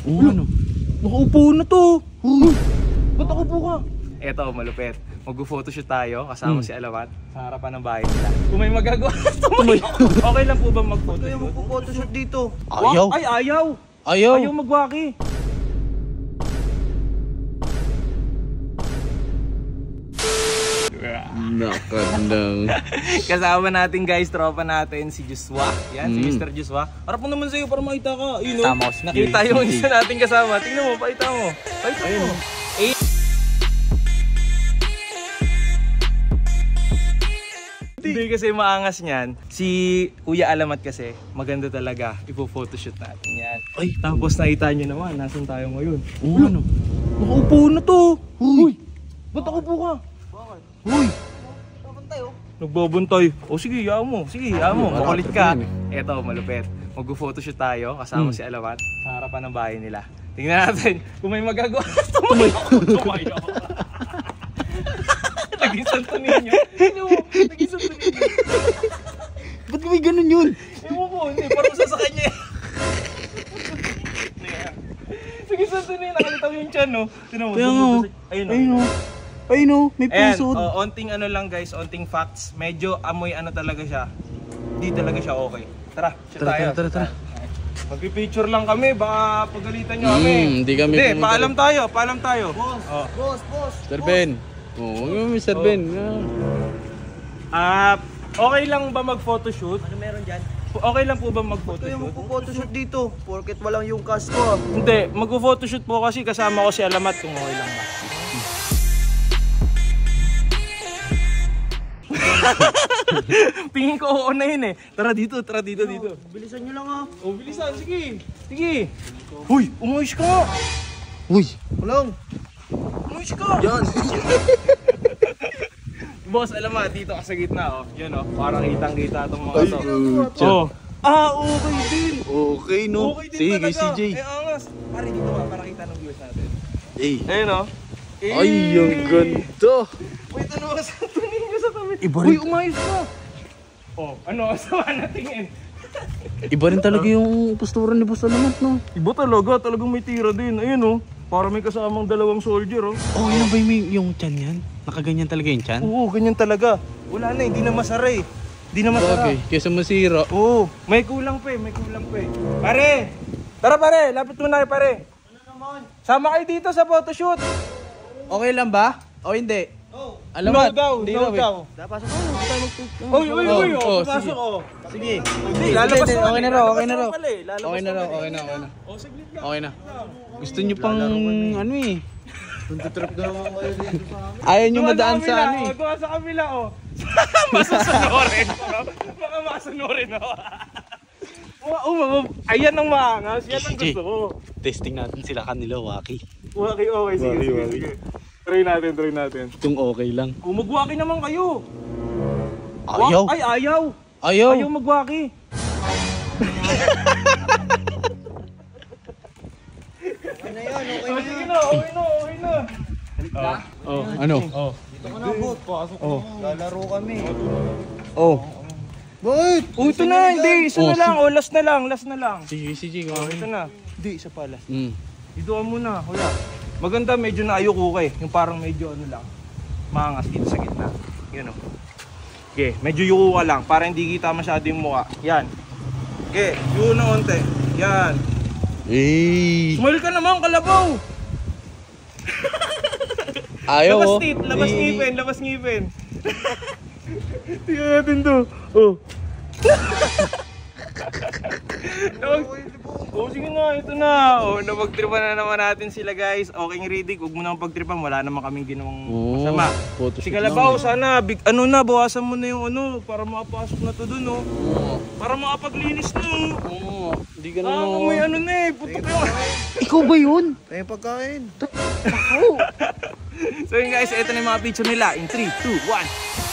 Ano? Nakaupo na to. Ba't nakaupo ka? Eto, malupit. Mag-photoshoot tayo kasama si Alamat sa harapan ng bahay nila. Kung may magagawa, tumayo. Okay lang po ba mag-photoshoot? Kaya mag-photoshoot dito. Ayaw. Ay, ayaw. Ayaw magwaki. Nakandang. Kasama natin guys, tropa natin si Joshua. Yan, si Mr. Joshua. Harap mo naman sa'yo para makita ka. Yun, no? Nakita yung isa natin kasama. Tingnan mo, pakita mo. Pakita mo. Hindi kasi maangas niyan. Si Kuya Alamat kasi, maganda talaga. Ipo-photoshoot natin yan. Ay, tapos nakita nyo naman, nasan tayo ngayon? Ano? Nakaupo na to. Uy! Ba't nakaupo ka? Bakit? Uy! Nabuntay oh. Nagbabuntay. O sige, hayaan mo. Sige, hayaan mo. Makulit ka. Eto, malupit. Mag-photoshoot tayo kasama si Alamat sa harapan ng bahay nila. Tingnan natin kung may magagawa. Tumayo. Naging santo ninyo. Naging santo ninyo. Ba't may ganun yun? Ewan ko, hindi. Parang sa kanya. Naging santo ninyo. Nakalitaw yung tiyan, no? Tinan mo. Ayun, no? Ayun o, may puso. Ayan, onting ano lang guys, onting facts. Medyo amoy ano talaga siya. Hindi talaga siya okay. Tara, Tara. Magpipicture lang kami, baka pagalitan nyo kami. Hindi kami. Hindi, paalam tayo. Boss. Sir Ben. Oo, Mr. Ben. Okay lang ba mag-photoshoot? Ano meron dyan? Okay lang po ba Kaya mag-photoshoot? mag-photoshoot dito. Porket walang yung cast ko. Hindi, mag-photoshoot po kasi kasama ko si Alamat kung okay lang ba. Tingin ko oo na yun eh. Tara dito. Bilisan nyo lang ah. Oh, bilisan, sige. Uy, umuis ka nga. Uy. Walang. Umuis ka. Yan. Boss, Alamat, dito ka sa gitna, oh. Yan, oh. Parang kitang-kita itong mga to. Oh. Okay din. Okay, no? Okay din Sige, talaga. CJ. Angas. Pare, dito ka, para kita ng viewers natin. Ayun, oh. ay, ang ganda. Wait, ano ka sa tingin nyo sa tabi? Iba Uy, rin. umayos ka. Oh, ano? Sama na tingin. Iba rin talaga yung postura ni Boss Alamat, no? Iba talagang may tira din. Ayun, oh. Para may kasamang dalawang soldier, oh. Oh, yun ba yung tiyan yan? Nakaganyan talaga yung tiyan? Oo, ganyan talaga. Wala na, hindi na masara eh. Hindi na masara. Okay, kesa masira. Oo, may kulang pa eh. Pare! Tara pare, lapit mo na kayo pare. Ano naman? Sama kayo dito sa photoshoot. Okay lang ba? O hindi? Oh. Alamat. No daw. Napasok ko. Hindi tayo magtutup. Uy, papasok oh. Sige. Hindi, lalabas na. Okay na raw. Okay na. Okay na. Oh, saglit lang. Okay na. Gusto nyo pang ano eh. Tuntutrip na naman kayo dito sa amin. Ayaw nyo madaan sa ano eh. Doon sa kabila oh. Masusunurin. Baka masunurin oh. Ayan ang maangas. Yan ang gusto ko. Testing natin sila kanila, Waki. Okay. Sige. Try natin. Kung okay lang. Kung magwaki naman kayo. Ayaw. Ay, ayaw. Ayaw. Ayaw magwaki. Okay na yan. Sige na, okay na. Oh, ano? Dito ka na, bot. Pasok ko. Lalaro kami. Oh. Bakit? Oh, ito na, hindi. Isa na lang. Oh, last na lang. Sige. Oh, ito na. Hindi, isa pa last. Mm. Muna, kuya. Maganda, medyo naayoko eh. Yung parang medyo ano lang. Maangas dito sa gitna. Yun oh. Okay, medyo yuko ka lang. Para hindi kita masyado yung mukha. Yan. Okay, yuko na onte. Yan. Smile ka naman, kalabaw. Ayaw Labas oh. teeth, labas ngipin. Tingnan natin to. Oh. Oh, sige na, ito na. Oh, napagtripan na naman natin sila guys. Okay, Riddick, huwag mo nang pagtripan. Wala naman kaming ginawang masama. Si Kalabaw, sana, bawasan mo na yung ano, para makapasok na to dun, oh. Para makapaglinis na, oh. Hindi ka naman. May ano na eh, putok yun. Ikaw ba yun? Tayo pagkain. So yun guys, ito na yung mga picture nila. In 3, 2, 1.